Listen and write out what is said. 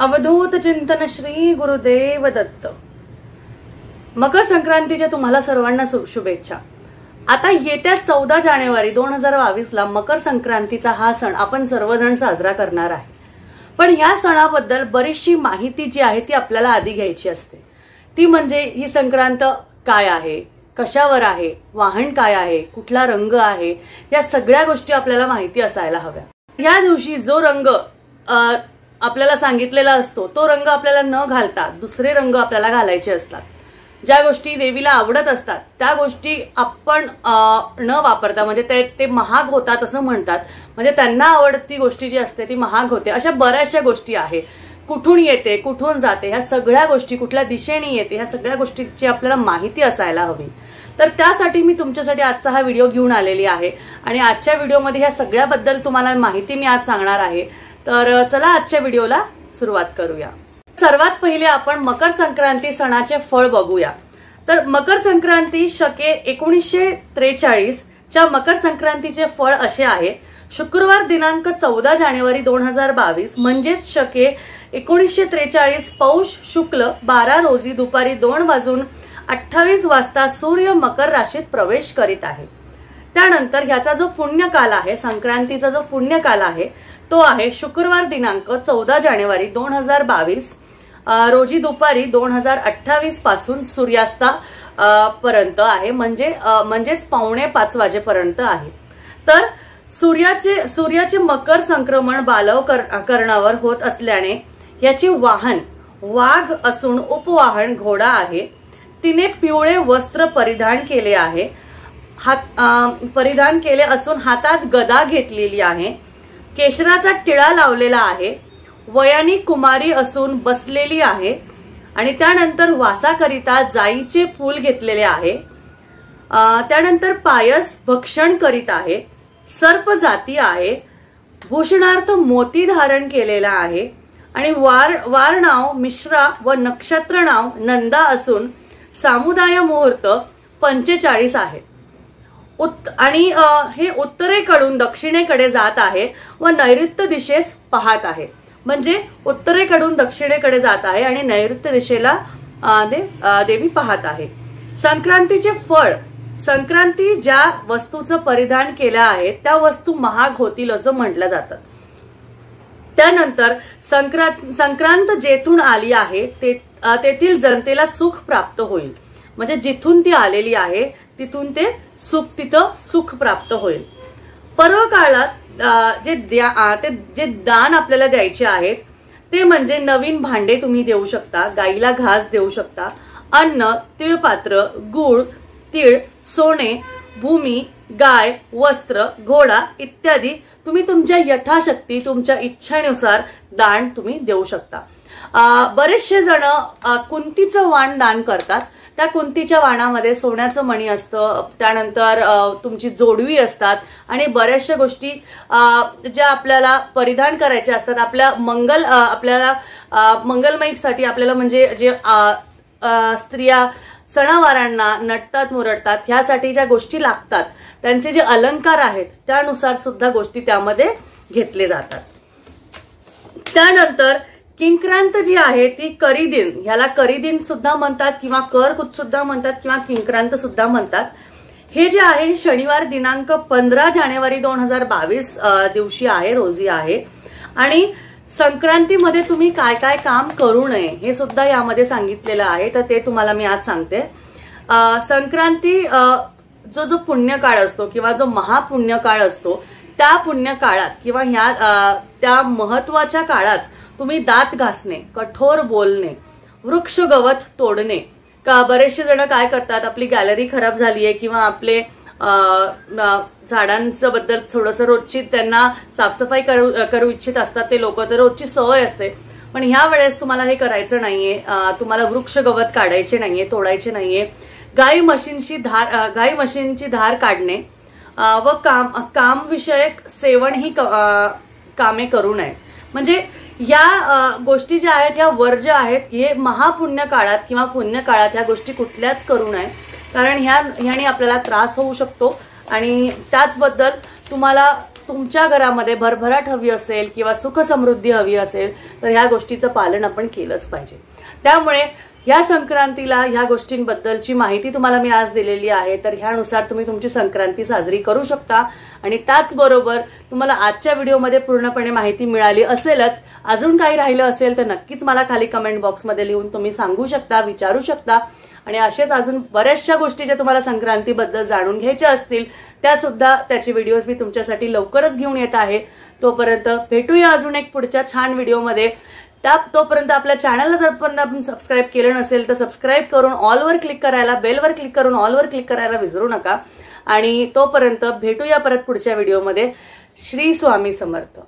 अवधूत चिंतन श्री गुरुदेव दत्त। मकर संक्रांतीच्या तुम्हाला सर्वांना शुभेच्छा। आता येत्या 14 जानेवारी 2022 ला मकर संक्रांतीचा हा सण आपण सर्वजण साजरा करणार आहे। पण या सणाबद्दल बरीचशी माहिती जी आहे ती आपल्याला आधी घ्यायची असते। ती म्हणजे ही संक्रांत काय आहे, कशावर आहे, वाहन काय आहे, कुठला रंग आहे, या सगळ्या गोष्टी आपल्याला माहिती असायला हव्या। या दिवशी जो रंग आपल्याला सांगितलेला असतो तो रंग आपल्याला न घालता दुसरे रंग आपल्याला घालायचे असतात। ज्या गोष्टी देवीला आवडत असतात त्या गोष्टी आपण न वापरता, म्हणजे ते महाग होतात असं म्हणतात, म्हणजे त्यांना आवडती गोष्टी जी असते ती महाग होते। अशा बऱ्याचशा गोष्टी आहे, कुठून येते, कुठून जाते, ह्या सगळ्या गोष्टी, कुठल्या दिशेने येते, ह्या सगळ्या गोष्टींची आपल्याला माहिती असायला हवी। तर त्यासाठी मी तुमच्यासाठी आजचा हा व्हिडिओ घेऊन आलेली आहे आणि आजच्या व्हिडिओमध्ये ह्या सगळ्याबद्दल तुम्हाला माहिती मी आज सांगणार आहे। तर चला आजच्या व्हिडिओला सुरुवात करूया। सर्वात पहिले आपण मकर संक्रांती सणाचे फळ बघूया। तर मकर संक्रांती शके 1943 च्या मकर संक्रांतीचे फळ असे आहे। शुक्रवार दिनांक 14 जानेवारी 2022 म्हणजेच शके 1943 पौष शुक्ल 12 रोजी दुपारी 2:28 वाजता सूर्य मकर राशीत प्रवेश करीत आहे। त्यानंतर ह्याचा जो पुण्यकाल आहे, संक्रांतीचा जो पुण्यकाल आहे तो आहे शुक्रवार दिनांक 14 जानेवारी 2022 रोजी दुपारी 2:28 पासून सूर्यास्ता पर्यंत आहे, म्हणजेच 4:45 वाजेपर्यंत आहे। तर सूर्याचे मकर संक्रमण बालव कर्णावर होत असल्याने याचे वाहन वाघ असून उपवाहन घोडा आहे। तिने पिवळे वस्त्र परिधान केले आहे, परिधान केले असून हातात गदा घेतलेली आहे, केशराचा टिळा लावलेला आहे, वयानी कुमारी असून बसलेली आहे आणि त्यानंतर वासाकरिता जाईचे फूल घेतलेले आहे। त्यानंतर पायस भक्षण करीत आहे, सर्प जाती आहे, भूषणार्थ मोती धारण केलेला आहे आणि वार नाव मिश्रा व नक्षत्र नाव नंदा असून सामुदाय मुहूर्त 45 आहे आणि हे उत्तरेकडून दक्षिणेकडे जात आहे व नैऋत्य दिशेस पाहत आहे। म्हणजे उत्तरेकडून दक्षिणेकडे जात आहे आणि नैऋत्य दिशेला देवी पाहत आहे। संक्रांतीचे फळ, संक्रांती ज्या वस्तूचं परिधान केलं आहे त्या वस्तू महाग होतील असं म्हटलं जातं। त्यानंतर संक्रांत जेथून आली आहे तेथील जनतेला सुख प्राप्त होईल, म्हणजे जिथून ती आलेली आहे तिथून तिथं सुख प्राप्त होईल। पर्व काळात जे दान आपल्याला द्यायचे आहेत ते म्हणजे नवीन भांडे तुम्ही देऊ शकता, गाईला घास देऊ शकता, अन्न, तिळपात्र, गूळ, तीळ, सोने, भूमी, गाय, वस्त्र, घोडा इत्यादी तुम्ही तुमच्या यथाशक्ती, तुमच्या इच्छेनुसार दान तुम्ही देऊ शकता। बरेचसे जण कुंतीचं वाण दान करतात। त्या कुंतीच्या वाणामध्ये सोन्याचं मणी असतं, त्यानंतर तुमची जोडवी असतात आणि बऱ्याचशा गोष्टी ज्या आपल्याला परिधान करायच्या असतात आपल्याला मंगलमयीसाठी आपल्याला, म्हणजे जे स्त्रिया सणावारांना नटतात मुरडतात ह्यासाठी ज्या गोष्टी लागतात त्यांचे जे अलंकार आहेत त्यानुसार सुद्धा गोष्टी त्यामध्ये घेतले जातात। त्यानंतर किंक्रांत जी आहे ती करीदिन, ह्याला करीदिन सुद्धा म्हणतात किंवा करकुत सुद्धा म्हणतात किंवा किंक्रांत सुद्धा म्हणतात। हे जे आहे शनिवार दिनांक 15 जानेवारी 2022 दिवशी आहे, रोजी आहे आणि संक्रांतीमध्ये तुम्ही काय काय काम करू नये हे सुद्धा यामध्ये सांगितलेलं आहे, तर ते तुम्हाला मी आज सांगते। संक्रांती जो पुण्यकाळ असतो किंवा जो महापुण्यकाळ असतो त्या पुण्यकाळात किंवा त्या महत्वाच्या काळात तुम्ही दात घासणे, कठोर बोलणे, वृक्ष गवत तोडणे, का बरेचसे जण काय करतात, आपली गॅलरी खराब झालीये किंवा आपले झाडांच्या बद्दल थोडंसं रोजची त्यांना साफसफाई करू इच्छित असतात ते लोक, तर रोजची सवय असते, पण ह्या वेळेस तुम्हाला हे करायचं नाहीये। तुम्हाला वृक्ष गवत काढायचे नाहीये, तोडायचे नाहीये। गाई म्हशींची धार काढणे व कामविषयक सेवन ही कामे करू नये। म्हणजे या गोष्टी ज्या आहेत ह्या वर्ज्य आहेत, हे महापुण्य काळात किंवा पुण्य काळात ह्या गोष्टी कुठल्याच करू नये, कारण ह्याने आपल्याला त्रास होऊ शकतो आणि त्याचबद्दल तुम्हाला तुमच्या घरामध्ये भरभराट हवी असेल किंवा सुख समृद्धी हवी असेल तर ह्या गोष्टीचं पालन आपण केलंच पाहिजे. त्यामुळे या संक्रांतीला ह्या गोष्टींबद्दलची माहिती तुम्हाला मी आज दिलेली आहे. तर ह्यानुसार तुम्ही तुमची संक्रांती साजरी करू शकता. आणि त्याचबरोबर तुम्हाला आजच्या व्हिडिओमध्ये पूर्णपणे माहिती मिळाली असेलच, अजून काही राहिलं असेल तर नक्कीच मला खाली कमेंट बॉक्समध्ये लिहून तुम्ही सांगू शकता, विचारू शकता. आणि असेच अजून बऱ्याचशा गोष्टी ज्या तुम्हाला संक्रांतीबद्दल जाणून घ्यायच्या असतील त्या सुद्धा त्याचे व्हिडिओज मी तुमच्यासाठी लवकरच घेऊन येत आहे. तोपर्यंत भेटूया अजून एक पुढच्या छान व्हिडिओमध्ये. तोपर्यंत आपल्या चॅनलला जर आपण सबस्क्राईब केलं नसेल तर सबस्क्राईब करून ऑलवर क्लिक करायला, बेलवर क्लिक करून ऑलवर क्लिक करायला विसरू नका. आणि तोपर्यंत भेटूया परत पुढच्या व्हिडिओमध्ये. श्री स्वामी समर्थ.